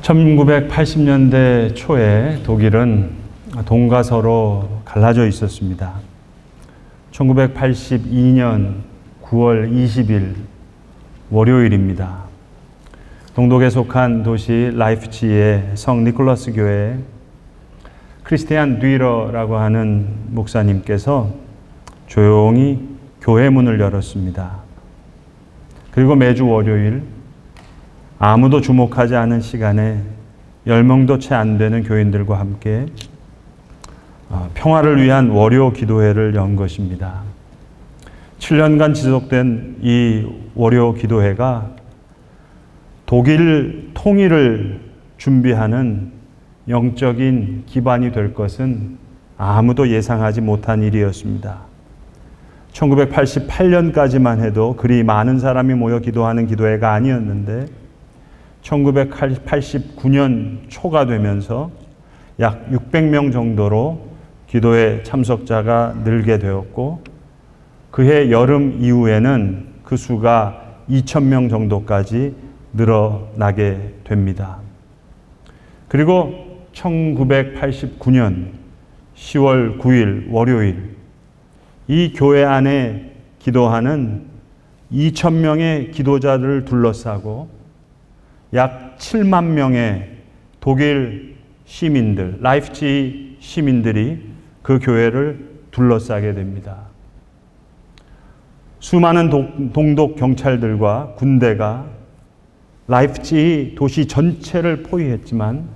1980년대 초에 독일은 동과 서로 갈라져 있었습니다. 1982년 9월 20일 월요일입니다. 동독에 속한 도시 라이프치히의 성 니콜라스 교회에 크리스티안 듀이러라고 하는 목사님께서 조용히 교회 문을 열었습니다. 그리고 매주 월요일 아무도 주목하지 않은 시간에 10명도 채 안 되는 교인들과 함께 평화를 위한 월요 기도회를 연 것입니다. 7년간 지속된 이 월요 기도회가 독일 통일을 준비하는 영적인 기반이 될 것은 아무도 예상하지 못한 일이었습니다. 1988년까지만 해도 그리 많은 사람이 모여 기도하는 기도회가 아니었는데 1989년 초가 되면서 약 600명 정도로 기도회 참석자가 늘게 되었고 그해 여름 이후에는 그 수가 2,000명 정도까지 늘어나게 됩니다. 그리고 1989년 10월 9일 월요일 이 교회 안에 기도하는 2,000명의 기도자들을 둘러싸고 약 7만 명의 독일 시민들, 라이프치히 시민들이 그 교회를 둘러싸게 됩니다. 수많은 동독 경찰들과 군대가 라이프치히 도시 전체를 포위했지만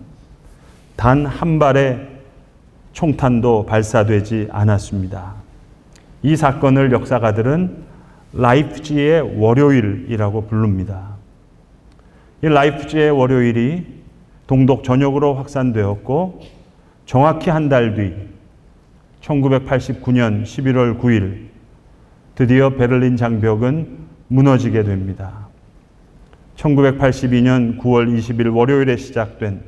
단 한 발의 총탄도 발사되지 않았습니다. 이 사건을 역사가들은 라이프치히의 월요일이라고 부릅니다. 이 라이프치히의 월요일이 동독 전역으로 확산되었고 정확히 한 달 뒤 1989년 11월 9일 드디어 베를린 장벽은 무너지게 됩니다. 1982년 9월 20일 월요일에 시작된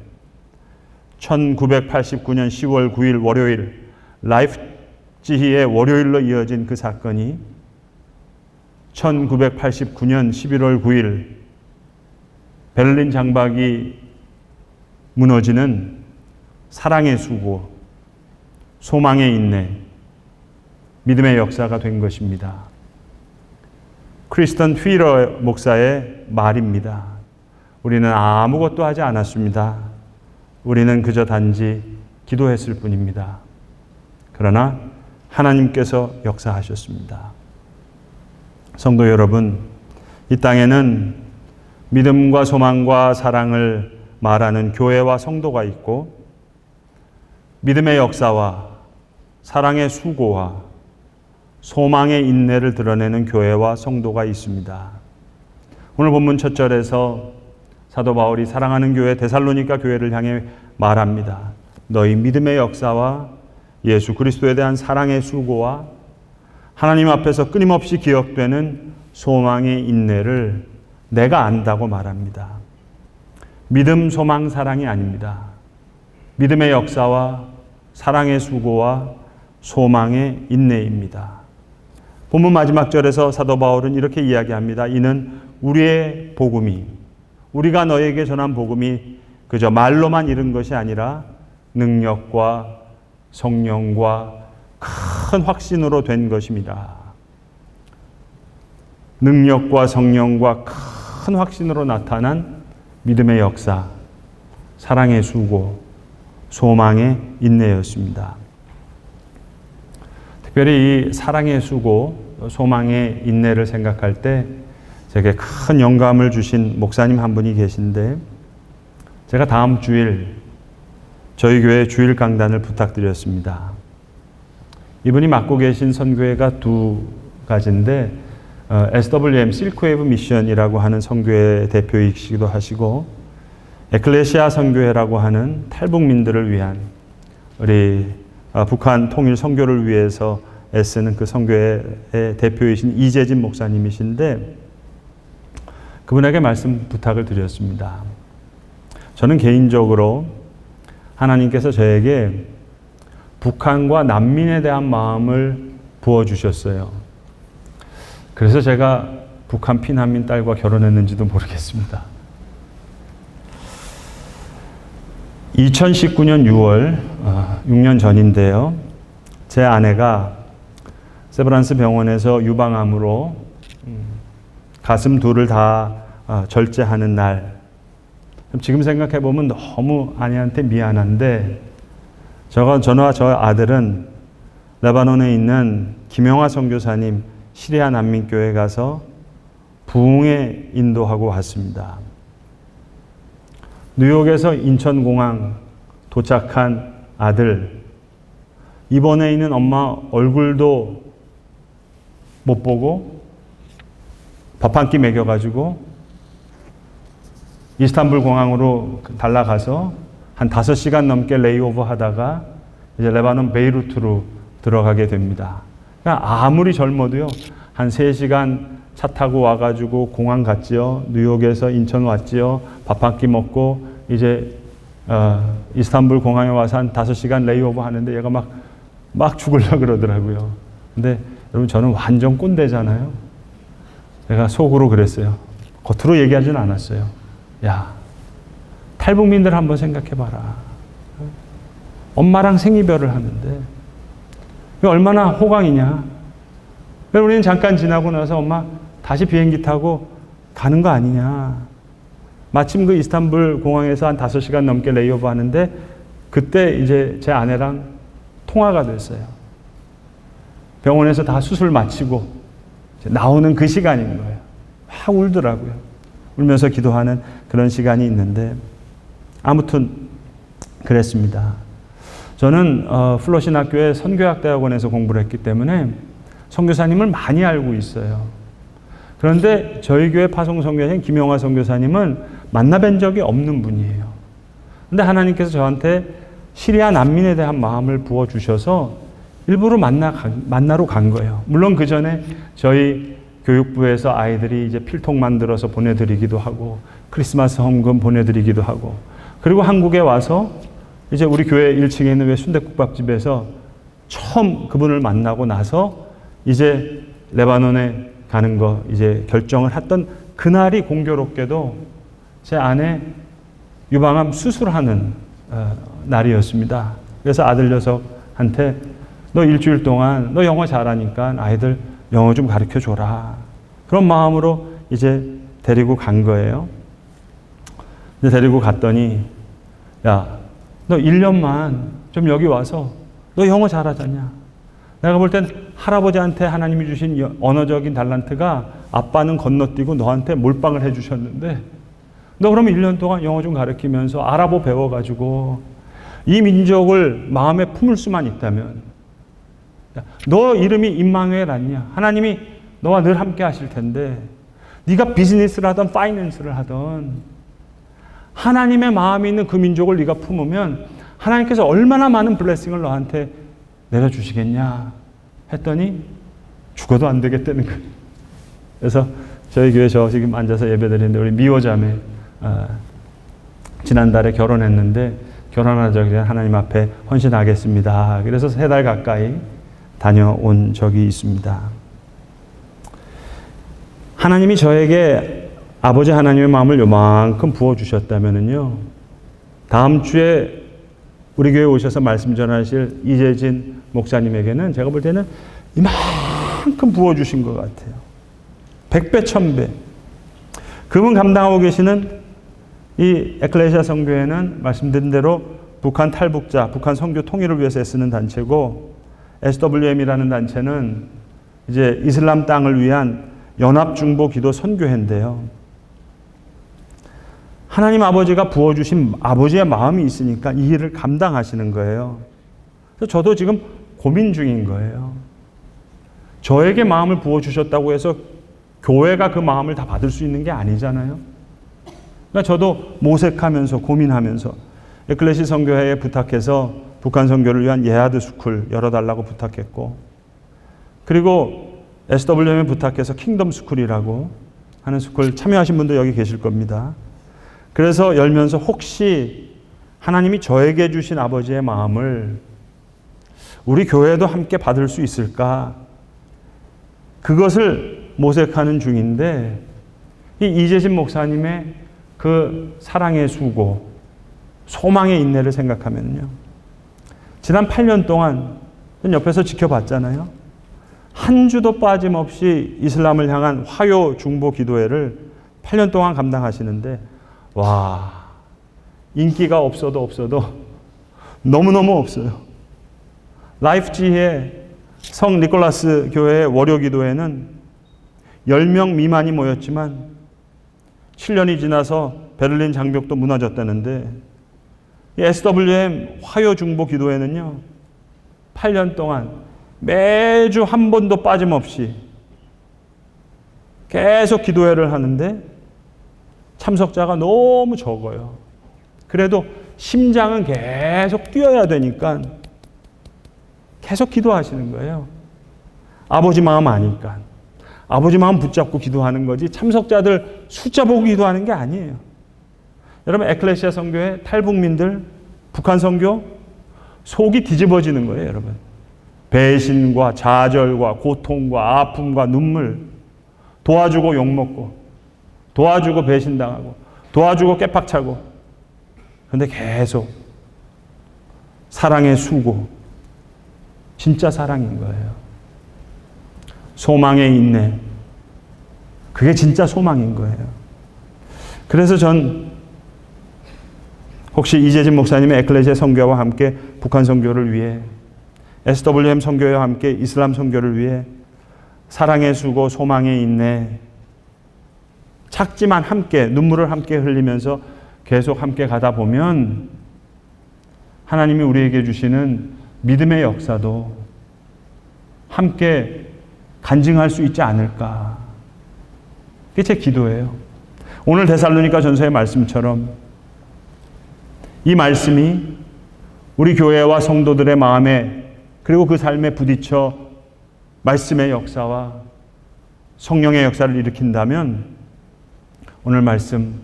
1989년 10월 9일 월요일 라이프치히의 월요일로 이어진 그 사건이 1989년 11월 9일 베를린 장벽이 무너지는 사랑의 수고, 소망의 인내, 믿음의 역사가 된 것입니다. 크리스티안 듀이러 목사의 말입니다. 우리는 아무것도 하지 않았습니다. 우리는 그저 단지 기도했을 뿐입니다. 그러나 하나님께서 역사하셨습니다. 성도 여러분, 이 땅에는 믿음과 소망과 사랑을 말하는 교회와 성도가 있고 믿음의 역사와 사랑의 수고와 소망의 인내를 드러내는 교회와 성도가 있습니다. 오늘 본문 첫 절에서 사도 바울이 사랑하는 교회 데살로니가 교회를 향해 말합니다. 너희 믿음의 역사와 예수 그리스도에 대한 사랑의 수고와 하나님 앞에서 끊임없이 기억되는 소망의 인내를 내가 안다고 말합니다. 믿음, 소망, 사랑이 아닙니다. 믿음의 역사와 사랑의 수고와 소망의 인내입니다. 본문 마지막 절에서 사도 바울은 이렇게 이야기합니다. 이는 우리의 복음이, 우리가 너에게 전한 복음이 그저 말로만 이른 것이 아니라 능력과 성령과 큰 확신으로 된 것입니다. 능력과 성령과 큰 확신으로 나타난 믿음의 역사, 사랑의 수고, 소망의 인내였습니다. 특별히 이 사랑의 수고, 소망의 인내를 생각할 때 제게 큰 영감을 주신 목사님 한 분이 계신데 제가 다음 주일 저희 교회 주일 강단을 부탁드렸습니다. 이분이 맡고 계신 선교회가 두 가지인데 SWM 실크웨이브 미션이라고 하는 선교회 대표이시기도 하시고 에클레시아 선교회라고 하는 탈북민들을 위한 우리 북한 통일 선교를 위해서 애쓰는 그 선교회의 대표이신 이재진 목사님이신데 그분에게 말씀 부탁을 드렸습니다. 저는 개인적으로 하나님께서 저에게 북한과 난민에 대한 마음을 부어주셨어요. 그래서 제가 북한 피난민 딸과 결혼했는지도 모르겠습니다. 2019년 6월, 6년 전인데요. 제 아내가 세브란스 병원에서 유방암으로 가슴 둘을 다 절제하는 날. 지금 생각해 보면 너무 아내한테 미안한데, 저와 저 아들은 레바논에 있는 김영하 선교사님 시리아 난민교회 가서 부흥에 인도하고 왔습니다. 뉴욕에서 인천공항 도착한 아들, 입원해 있는 엄마 얼굴도 못 보고 밥 한 끼 먹여가지고 이스탄불 공항으로 달라가서 한 5시간 넘게 레이오버 하다가 이제 레바논 베이루트로 들어가게 됩니다. 그러니까 아무리 젊어도요, 한 3시간 차 타고 와가지고 공항 갔지요. 뉴욕에서 인천 왔지요. 밥 한 끼 먹고 이제 이스탄불 공항에 와서 한 5시간 레이오버 하는데 얘가 막 죽으려고 그러더라고요. 근데 여러분, 저는 완전 꼰대잖아요. 내가 속으로 그랬어요. 겉으로 얘기하진 않았어요. 야, 탈북민들 한번 생각해봐라. 엄마랑 생이별을 하는데 이게 얼마나 호강이냐. 우리는 잠깐 지나고 나서 엄마 다시 비행기 타고 가는 거 아니냐. 마침 그 이스탄불 공항에서 한 5시간 넘게 레이오버 하는데 그때 이제 제 아내랑 통화가 됐어요. 병원에서 다 수술 마치고 나오는 그 시간인 거예요. 막 울더라고요. 울면서 기도하는 그런 시간이 있는데, 아무튼 그랬습니다. 저는 플로신학교의 선교학대학원에서 공부를 했기 때문에 선교사님을 많이 알고 있어요. 그런데 저희 교회 파송 선교사님 김영하 선교사님은 만나뵌 적이 없는 분이에요. 그런데 하나님께서 저한테 시리아 난민에 대한 마음을 부어주셔서 일부러 만나러 간 거예요. 물론 그 전에 저희 교육부에서 아이들이 이제 필통 만들어서 보내드리기도 하고, 크리스마스 헌금 보내드리기도 하고, 그리고 한국에 와서 이제 우리 교회 1층에 있는 순댓국밥집에서 처음 그분을 만나고 나서 이제 레바논에 가는 거 이제 결정을 했던 그날이 공교롭게도 제 아내 유방암 수술하는 날이었습니다. 그래서 아들 녀석한테 너 일주일 동안 너 영어 잘하니까 아이들 영어 좀 가르쳐 줘라. 그런 마음으로 이제 데리고 간 거예요. 이제 데리고 갔더니, 야, 너 1년만 좀 여기 와서 너 영어 잘하잖냐. 내가 볼 땐 할아버지한테 하나님이 주신 언어적인 달란트가 아빠는 건너뛰고 너한테 몰빵을 해주셨는데, 너 그러면 1년 동안 영어 좀 가르치면서 아랍어 배워가지고 이 민족을 마음에 품을 수만 있다면, 너 이름이 임마누엘 아니냐. 하나님이 너와 늘 함께 하실 텐데, 네가 비즈니스를 하든 파이낸스를 하든 하나님의 마음이 있는 그 민족을 네가 품으면 하나님께서 얼마나 많은 블레싱을 너한테 내려주시겠냐 했더니 죽어도 안 되겠다는 거예요. 그래서 저희 교회 저 지금 앉아서 예배드리는데 우리 미호자매 지난달에 결혼했는데 결혼하기 전에 하나님 앞에 헌신하겠습니다. 그래서 3달 가까이 다녀온 적이 있습니다. 하나님이 저에게 아버지 하나님의 마음을 요만큼 부어주셨다면요, 다음 주에 우리 교회에 오셔서 말씀 전하실 이재진 목사님에게는 제가 볼 때는 이만큼 부어주신 것 같아요. 100배, 1000배. 그분 감당하고 계시는 이 에클레시아 선교회는 말씀드린 대로 북한 탈북자, 북한 선교 통일을 위해서 애쓰는 단체고, SWM이라는 단체는 이제 이슬람 땅을 위한 연합중보 기도 선교회인데요. 하나님 아버지가 부어주신 아버지의 마음이 있으니까 이 일을 감당하시는 거예요. 그래서 저도 지금 고민 중인 거예요. 저에게 마음을 부어주셨다고 해서 교회가 그 마음을 다 받을 수 있는 게 아니잖아요. 그러니까 저도 모색하면서 고민하면서 에클레시 선교회에 부탁해서 북한 선교를 위한 예하드 스쿨 열어달라고 부탁했고, 그리고 SWM에 부탁해서 킹덤 스쿨이라고 하는 스쿨 참여하신 분도 여기 계실 겁니다. 그래서 열면서 혹시 하나님이 저에게 주신 아버지의 마음을 우리 교회도 함께 받을 수 있을까? 그것을 모색하는 중인데, 이 이재진 목사님의 그 사랑의 수고, 소망의 인내를 생각하면요. 지난 8년 동안 옆에서 지켜봤잖아요. 한 주도 빠짐없이 이슬람을 향한 화요 중보 기도회를 8년 동안 감당하시는데, 와, 인기가 없어도 너무너무 없어요. 라이프지히의 성 니콜라스 교회의 월요 기도회는 10명 미만이 모였지만 7년이 지나서 베를린 장벽도 무너졌다는데, 이 SWM 화요 중보 기도회는요, 8년 동안 매주 한 번도 빠짐없이 계속 기도회를 하는데 참석자가 너무 적어요. 그래도 심장은 계속 뛰어야 되니까 계속 기도하시는 거예요. 아버지 마음 아니까. 아버지 마음 붙잡고 기도하는 거지 참석자들 숫자 보고 기도하는 게 아니에요. 여러분, 에클레시아 선교회 탈북민들, 북한 선교 속이 뒤집어지는 거예요, 여러분. 배신과 좌절과 고통과 아픔과 눈물, 도와주고 욕먹고, 도와주고 배신당하고, 도와주고 깨박차고, 그런데 계속 사랑의 수고, 진짜 사랑인 거예요. 소망의 인내, 그게 진짜 소망인 거예요. 그래서 전 혹시 이재진 목사님의 에클레시아 선교와 함께 북한 선교를 위해, SWM 선교와 함께 이슬람 선교를 위해 사랑의 수고, 소망의 인내, 작지만 함께 눈물을 함께 흘리면서 계속 함께 가다 보면 하나님이 우리에게 주시는 믿음의 역사도 함께 간증할 수 있지 않을까. 그게 제 기도예요. 오늘 데살로니가 전서의 말씀처럼 이 말씀이 우리 교회와 성도들의 마음에 그리고 그 삶에 부딪혀 말씀의 역사와 성령의 역사를 일으킨다면 오늘 말씀,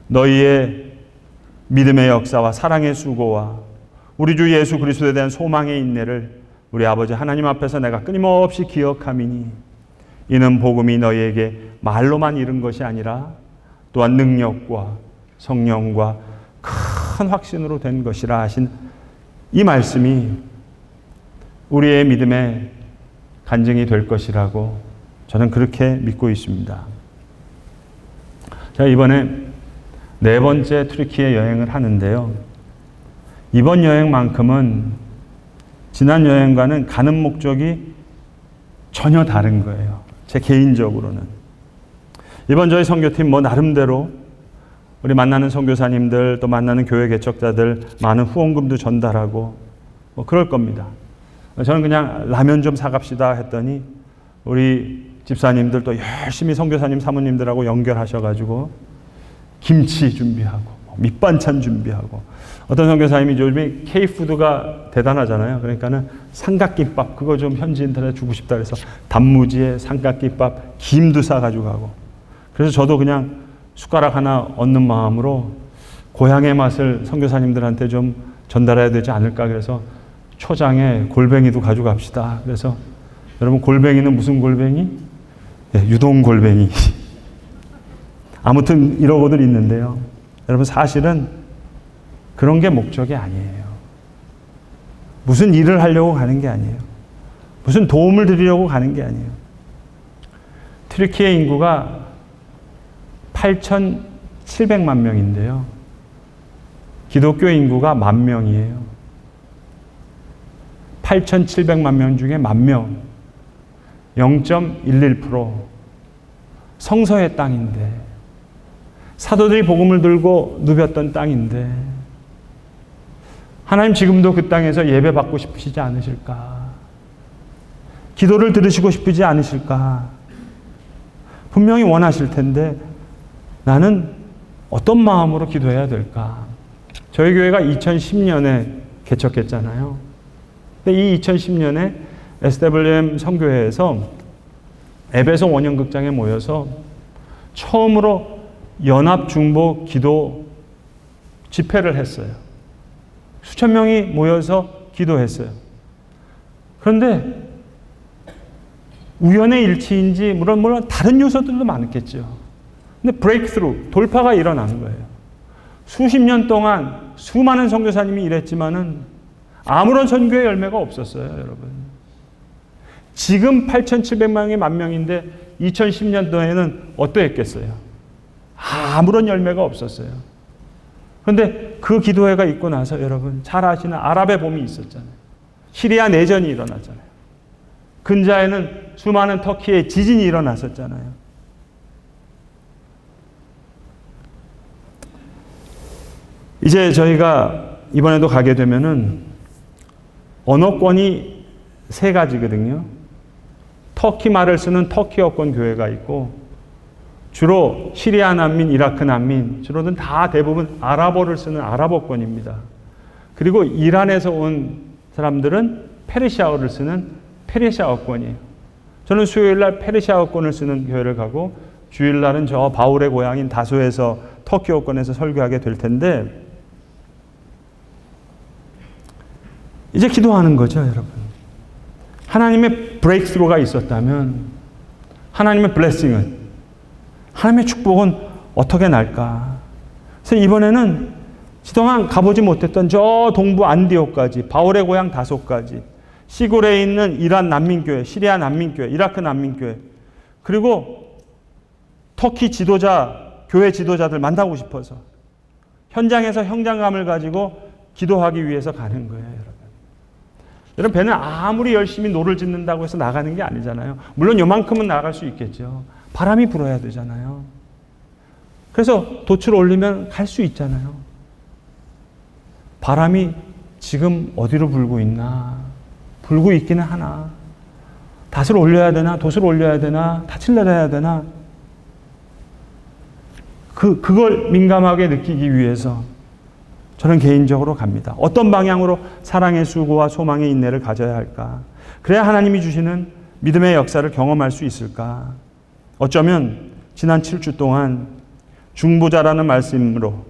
너희의 믿음의 역사와 사랑의 수고와 우리 주 예수 그리스도에 대한 소망의 인내를 우리 아버지 하나님 앞에서 내가 끊임없이 기억함이니 이는 복음이 너희에게 말로만 이른 것이 아니라 또한 능력과 성령과 큰 확신으로 된 것이라 하신 이 말씀이 우리의 믿음의 간증이 될 것이라고 저는 그렇게 믿고 있습니다. 제가 이번에 4번째 튀르키예 여행을 하는데요. 이번 여행만큼은 지난 여행과는 가는 목적이 전혀 다른 거예요. 제 개인적으로는. 이번 저희 선교팀 나름대로 우리 만나는 선교사님들 또 만나는 교회 개척자들 많은 후원금도 전달하고 그럴 겁니다. 저는 그냥 라면 좀 사갑시다 했더니 우리 집사님들 또 열심히 선교사님 사모님들하고 연결하셔가지고 김치 준비하고 밑반찬 준비하고 어떤 선교사님이 요즘에 K푸드가 대단하잖아요. 그러니까는 삼각김밥 그거 좀 현지인들한테 주고 싶다 그래서 단무지에 삼각김밥 김도 사가지고 가고 그래서 저도 그냥 숟가락 하나 얻는 마음으로 고향의 맛을 선교사님들한테 좀 전달해야 되지 않을까 그래서 초장에 골뱅이도 가져갑시다. 그래서 여러분 골뱅이는 무슨 골뱅이? 네, 유동 골뱅이. 아무튼 이러고들 있는데요. 여러분 사실은 그런 게 목적이 아니에요. 무슨 일을 하려고 가는 게 아니에요. 무슨 도움을 드리려고 가는 게 아니에요. 튀르키예 인구가 8,700만 명인데요. 기독교 인구가 10,000명이에요. 8,700만 명 중에 10,000명, 0.11%. 성서의 땅인데, 사도들이 복음을 들고 누볐던 땅인데, 하나님 지금도 그 땅에서 예배 받고 싶으시지 않으실까? 기도를 들으시고 싶으지 않으실까? 분명히 원하실 텐데, 나는 어떤 마음으로 기도해야 될까? 저희 교회가 2010년에 개척했잖아요. 근데 이 2010년에 SWM 선교회에서 에베소 원형극장에 모여서 처음으로 연합중보 기도 집회를 했어요. 수천 명이 모여서 기도했어요. 그런데 우연의 일치인지 물론 다른 요소들도 많았겠죠. 근데 브레이크스루, 돌파가 일어나는 거예요. 수십 년 동안 수많은 선교사님이 일했지만은 아무런 선교의 열매가 없었어요, 여러분. 지금 8,700명이 10,000명인데 2010년도에는 어떠했겠어요? 아무런 열매가 없었어요. 그런데 그 기도회가 있고 나서 여러분 잘 아시는 아랍의 봄이 있었잖아요. 시리아 내전이 일어났잖아요. 근자에는 수많은 터키의 지진이 일어났었잖아요. 이제 저희가 이번에도 가게 되면은 언어권이 세 가지거든요. 터키 말을 쓰는 터키어권 교회가 있고, 주로 시리아 난민, 이라크 난민, 주로는 다 대부분 아랍어를 쓰는 아랍어권입니다. 그리고 이란에서 온 사람들은 페르시아어를 쓰는 페르시아어권이에요. 저는 수요일날 페르시아어권을 쓰는 교회를 가고, 주일날은 저 바울의 고향인 다소에서 터키어권에서 설교하게 될 텐데, 이제 기도하는 거죠, 여러분. 하나님의 브레이크스루가 있었다면, 하나님의 블레싱은, 하나님의 축복은 어떻게 날까? 그래서 이번에는 그동안 가보지 못했던 저 동부 안디옥까지, 바울의 고향 다소까지, 시골에 있는 이란 난민교회, 시리아 난민교회, 이라크 난민교회, 그리고 터키 지도자, 교회 지도자들 만나고 싶어서 현장에서 현장감을 가지고 기도하기 위해서 가는 거예요, 여러분. 여러분, 배는 아무리 열심히 노를 짓는다고 해서 나가는 게 아니잖아요. 물론 요만큼은 나갈 수 있겠죠. 바람이 불어야 되잖아요. 그래서 돛을 올리면 갈 수 있잖아요. 바람이 지금 어디로 불고 있나? 불고 있기는 하나. 닷을 올려야 되나? 돛을 올려야 되나? 닻을 내려야 되나? 그걸 민감하게 느끼기 위해서 저는 개인적으로 갑니다. 어떤 방향으로 사랑의 수고와 소망의 인내를 가져야 할까? 그래야 하나님이 주시는 믿음의 역사를 경험할 수 있을까? 어쩌면 지난 7주 동안 중보자라는 말씀으로,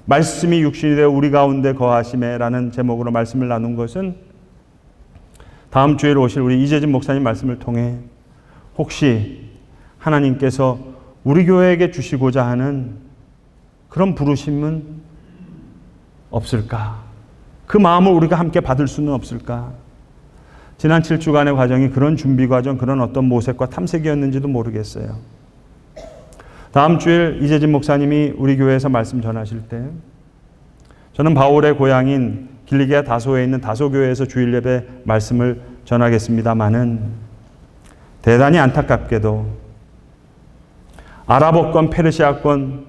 말씀이 육신이 되어 우리 가운데 거하심에라는 제목으로 말씀을 나눈 것은 다음 주에 오실 우리 이재진 목사님 말씀을 통해 혹시 하나님께서 우리 교회에게 주시고자 하는 그런 부르심은 없을까? 그 마음을 우리가 함께 받을 수는 없을까? 지난 7주간의 과정이 그런 준비 과정, 그런 어떤 모색과 탐색이었는지도 모르겠어요. 다음 주일 이재진 목사님이 우리 교회에서 말씀 전하실 때, 저는 바울의 고향인 길리기아 다소에 있는 다소교회에서 주일 예배 말씀을 전하겠습니다마는, 대단히 안타깝게도 아랍어권, 페르시아권,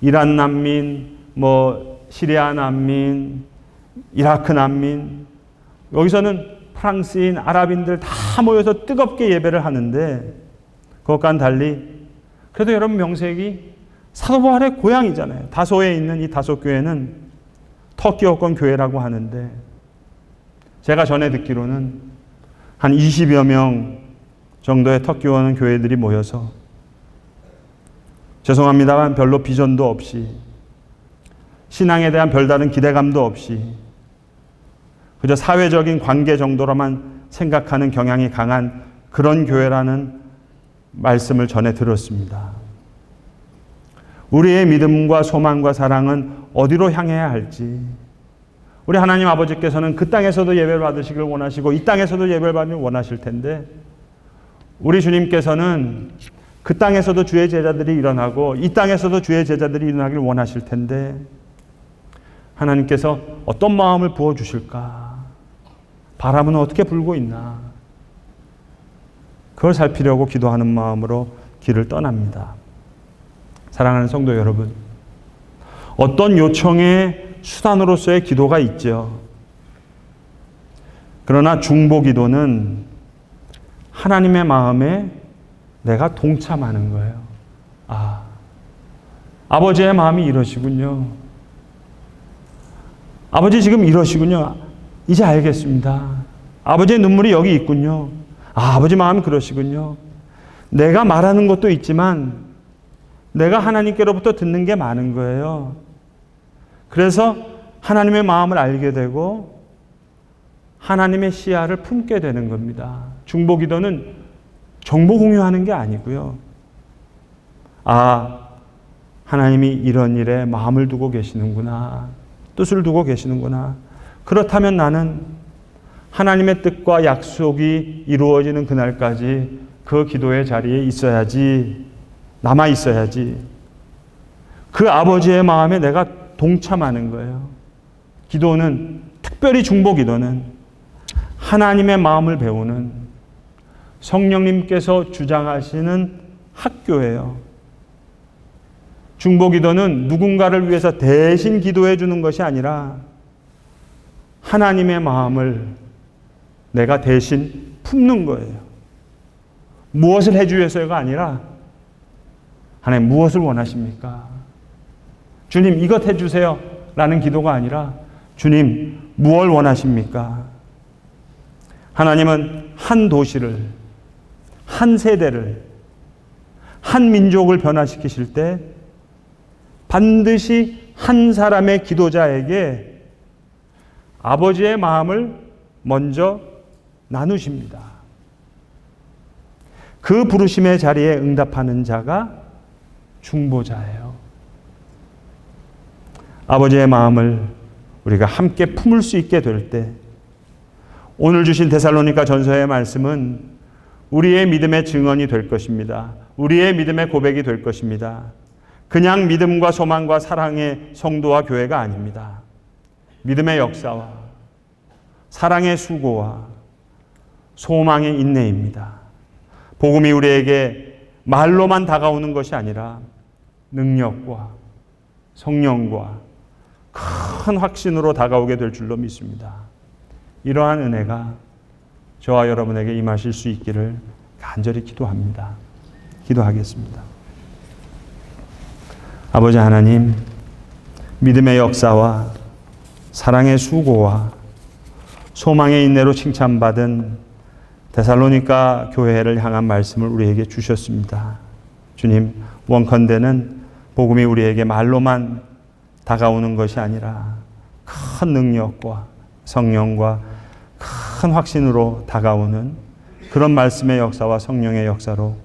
이란 난민, 시리아 난민, 이라크 난민, 여기서는 프랑스인, 아랍인들 다 모여서 뜨겁게 예배를 하는데, 그것과는 달리 그래도 여러분 명색이 사도 바울의 고향이잖아요. 다소에 있는 이 다소교회는 터키어권 교회라고 하는데, 제가 전에 듣기로는 한 20여 명 정도의 터키어권 교회들이 모여서, 죄송합니다만 별로 비전도 없이, 신앙에 대한 별다른 기대감도 없이 그저 사회적인 관계 정도로만 생각하는 경향이 강한 그런 교회라는 말씀을 전해 들었습니다. 우리의 믿음과 소망과 사랑은 어디로 향해야 할지, 우리 하나님 아버지께서는 그 땅에서도 예배를 받으시길 원하시고 이 땅에서도 예배를 받으길 원하실 텐데, 우리 주님께서는 그 땅에서도 주의 제자들이 일어나고 이 땅에서도 주의 제자들이 일어나길 원하실 텐데, 하나님께서 어떤 마음을 부어주실까? 바람은 어떻게 불고 있나? 그걸 살피려고 기도하는 마음으로 길을 떠납니다. 사랑하는 성도 여러분, 어떤 요청의 수단으로서의 기도가 있죠. 그러나 중보 기도는 하나님의 마음에 내가 동참하는 거예요. 아버지의 마음이 이러시군요. 아버지 지금 이러시군요. 이제 알겠습니다. 아버지의 눈물이 여기 있군요. 아버지 마음이 그러시군요. 내가 말하는 것도 있지만 내가 하나님께로부터 듣는 게 많은 거예요. 그래서 하나님의 마음을 알게 되고 하나님의 시야를 품게 되는 겁니다. 중보기도는 정보 공유하는 게 아니고요. 하나님이 이런 일에 마음을 두고 계시는구나. 뜻을 두고 계시는구나. 그렇다면 나는 하나님의 뜻과 약속이 이루어지는 그날까지 그 기도의 자리에 있어야지. 남아 있어야지. 그 아버지의 마음에 내가 동참하는 거예요. 기도는, 특별히 중보기도는 하나님의 마음을 배우는 성령님께서 주장하시는 학교예요. 중보기도는 누군가를 위해서 대신 기도해 주는 것이 아니라 하나님의 마음을 내가 대신 품는 거예요. 무엇을 해주셔서가 아니라 하나님 무엇을 원하십니까? 주님 이것 해주세요 라는 기도가 아니라 주님 무엇을 원하십니까? 하나님은 한 도시를, 한 세대를, 한 민족을 변화시키실 때 반드시 한 사람의 기도자에게 아버지의 마음을 먼저 나누십니다. 그 부르심의 자리에 응답하는 자가 중보자예요. 아버지의 마음을 우리가 함께 품을 수 있게 될 때, 오늘 주신 데살로니가 전서의 말씀은 우리의 믿음의 증언이 될 것입니다. 우리의 믿음의 고백이 될 것입니다. 그냥 믿음과 소망과 사랑의 성도와 교회가 아닙니다. 믿음의 역사와 사랑의 수고와 소망의 인내입니다. 복음이 우리에게 말로만 다가오는 것이 아니라 능력과 성령과 큰 확신으로 다가오게 될 줄로 믿습니다. 이러한 은혜가 저와 여러분에게 임하실 수 있기를 간절히 기도합니다. 기도하겠습니다. 아버지 하나님, 믿음의 역사와 사랑의 수고와 소망의 인내로 칭찬받은 데살로니가 교회를 향한 말씀을 우리에게 주셨습니다. 주님, 원컨대는 복음이 우리에게 말로만 다가오는 것이 아니라 큰 능력과 성령과 큰 확신으로 다가오는 그런 말씀의 역사와 성령의 역사로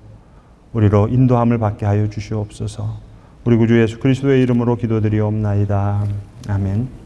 우리로 인도함을 받게 하여 주시옵소서. 우리 구주 예수 그리스도의 이름으로 기도드리옵나이다. 아멘.